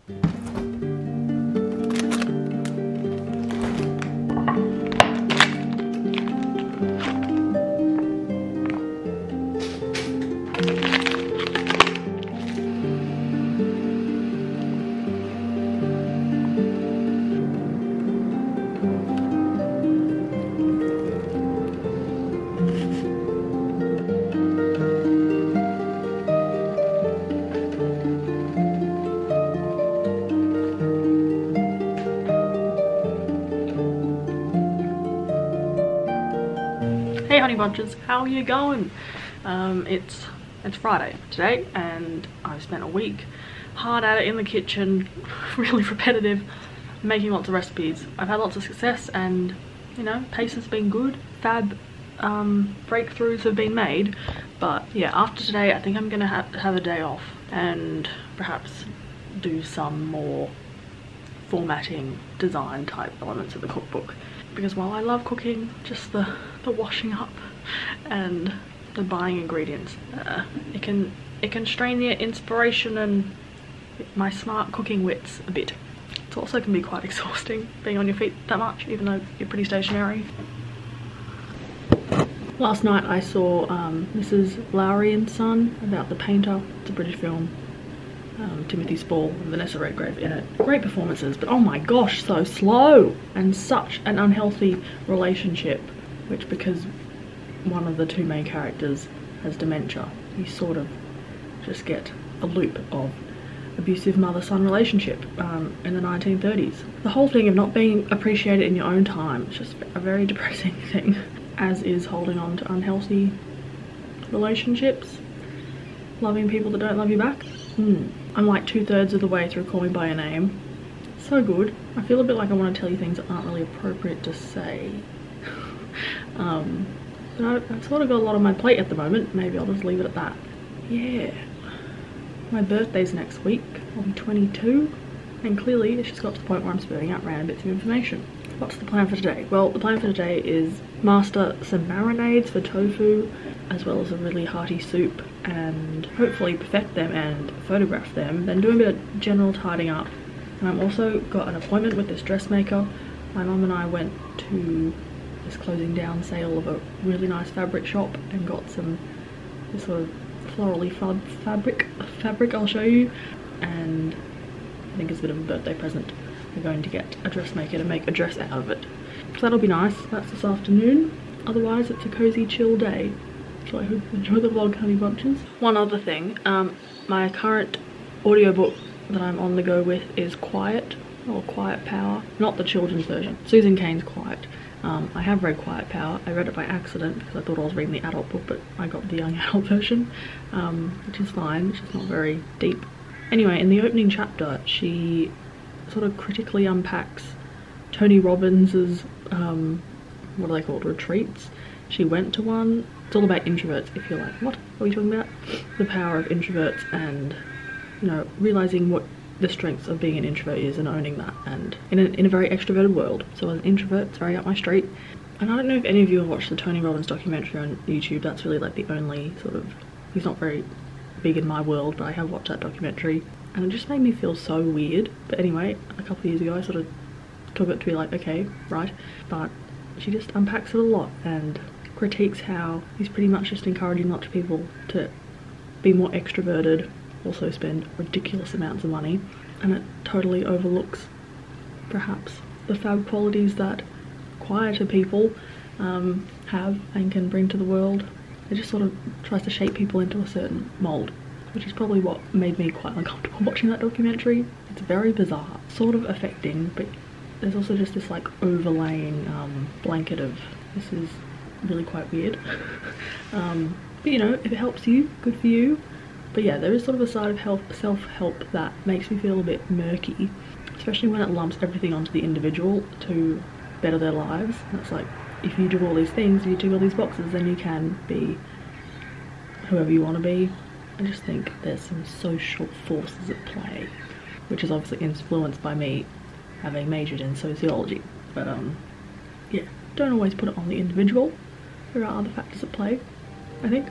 Hey Honeybunches, how are you going? It's Friday today and I've spent a week hard at it in the kitchen, really repetitive, making lots of recipes. I've had lots of success and, you know, pace has been good. Fab breakthroughs have been made, but yeah, after today I think I'm gonna have a day off and perhaps do some more formatting, design type elements of the cookbook. Because while I love cooking, just the washing up and the buying ingredients, it can strain the inspiration and my smart cooking wits a bit. It also can be quite exhausting being on your feet that much, even though you're pretty stationary. Last night I saw Mrs. Lowry and Son, about the painter. It's a British film. Timothy Spall and Vanessa Redgrave in it. Great performances, but oh my gosh, so slow, and such an unhealthy relationship, which because one of the two main characters has dementia, you sort of just get a loop of abusive mother-son relationship in the 1930s. The whole thing of not being appreciated in your own time is just a very depressing thing, as is holding on to unhealthy relationships, loving people that don't love you back. I'm like 2/3 of the way through Call Me By Your Name. So good. I feel a bit like I want to tell you things that aren't really appropriate to say. But I've sort of got a lot on my plate at the moment. Maybe I'll just leave it at that. Yeah. My birthday's next week. I'll be 22. And clearly it's just got to the point where I'm spurting out random bits of information. What's the plan for today? Well, the plan for today is master some marinades for tofu, as well as a really hearty soup, and hopefully perfect them and photograph them, then do a bit of general tidying up. And I've also got an appointment with this dressmaker. My mum and I went to this closing down sale of a really nice fabric shop and got this sort of florally fabric I'll show you, and I think it's a bit of a birthday present. We're going to get a dressmaker to make a dress out of it. So that'll be nice. That's this afternoon. Otherwise it's a cozy chill day. So I hope you enjoy the vlog, Honeybunches. One other thing, my current audiobook that I'm on the go with is Quiet, or Quiet Power. Not the children's version, Susan Cain's Quiet. I have read Quiet Power. I read it by accident because I thought I was reading the adult book, but I got the young adult version, which is fine. It's just not very deep. Anyway, in the opening chapter, she sort of critically unpacks Tony Robbins's, what are they called, retreats. She went to one. It's all about introverts, if you're like, what are we talking about? The power of introverts and, you know, realizing what the strengths of being an introvert is and owning that, and in a very extroverted world. So as an introvert, it's very up my street. And I don't know if any of you have watched the Tony Robbins documentary on YouTube. That's really like the only sort of, he's not very big in my world, but I have watched that documentary and it just made me feel so weird. But anyway, a couple of years ago I sort of took it to be like, okay, right. But she just unpacks it a lot and critiques how he's pretty much just encouraging lots of people to be more extroverted, also spend ridiculous amounts of money, and it totally overlooks perhaps the fab qualities that quieter people have and can bring to the world. It just sort of tries to shape people into a certain mold, which is probably what made me quite uncomfortable watching that documentary. It's very bizarre, sort of affecting, but there's also just this like overlaying blanket of this is really quite weird. But you know, if it helps you, good for you. But yeah, there is sort of a side of self-help that makes me feel a bit murky, especially when it lumps everything onto the individual to better their lives. And it's like, if you do all these things, if you tick all these boxes, then you can be whoever you want to be. I just think there's some social forces at play, which is obviously influenced by me having majored in sociology. But yeah, don't always put it on the individual. There are other factors at play, I think.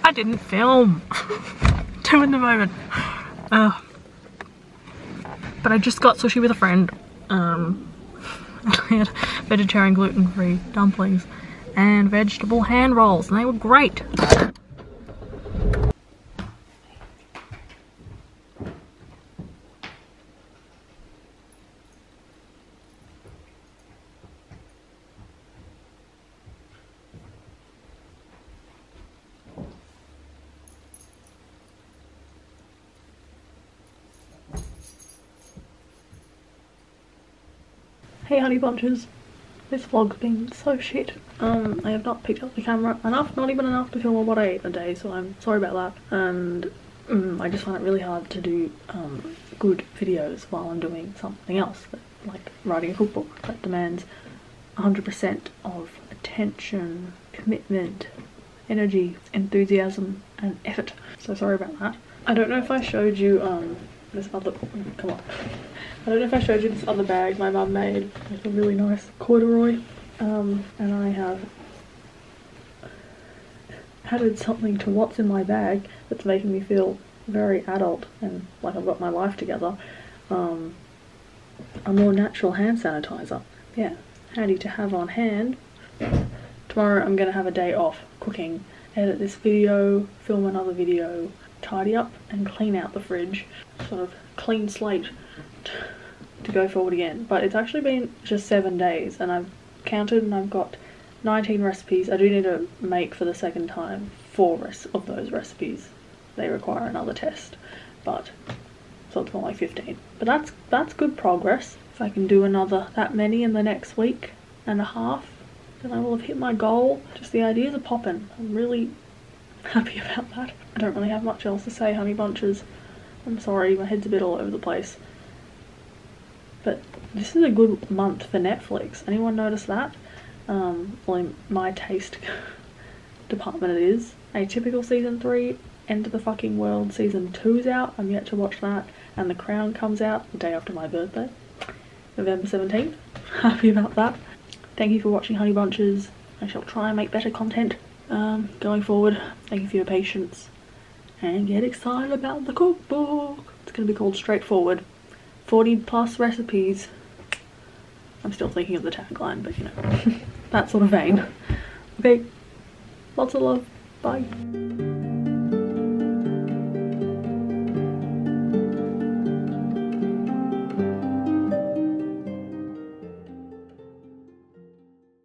I didn't film. 2 in the moment. But I just got sushi with a friend. I had vegetarian gluten-free dumplings and vegetable hand rolls, and they were great. Hey honey bunches, this vlog's been so shit. I have not picked up the camera enough, not even enough to film on what I ate in a day, so I'm sorry about that. And I just find it really hard to do good videos while I'm doing something else, like writing a cookbook that demands 100% of attention, commitment, energy, enthusiasm and effort. So sorry about that. I don't know if I showed you this other, come on. I don't know if I showed you this other bag my mum made, like a really nice corduroy, and I have added something to what's in my bag that's making me feel very adult and like I've got my life together. A more natural hand sanitizer. Yeah, handy to have on hand. Tomorrow I'm gonna have a day off cooking, edit this video, film another video, tidy up and clean out the fridge, sort of clean slate to go forward again. But it's actually been just 7 days and I've counted and I've got 19 recipes. I do need to make for the second time 4 of those recipes. They require another test, but so it's more like 15. But that's good progress. If I can do another that many in the next week and a half, then I will have hit my goal. Just the ideas are popping. I'm really happy about that. I don't really have much else to say, honey bunches. I'm sorry, my head's a bit all over the place. But this is a good month for Netflix. Anyone notice that? Well, in my taste department it is. Atypical season 3, End of the Fucking World season 2 is out. I'm yet to watch that. And The Crown comes out the day after my birthday, November 17th. Happy about that. Thank you for watching, honey bunches. I shall try and make better content going forward. Thank you for your patience. And get excited about the cookbook. It's going to be called Straightforward. 40+ recipes. I'm still thinking of the tagline, but you know, that sort of vein. Okay, lots of love. Bye.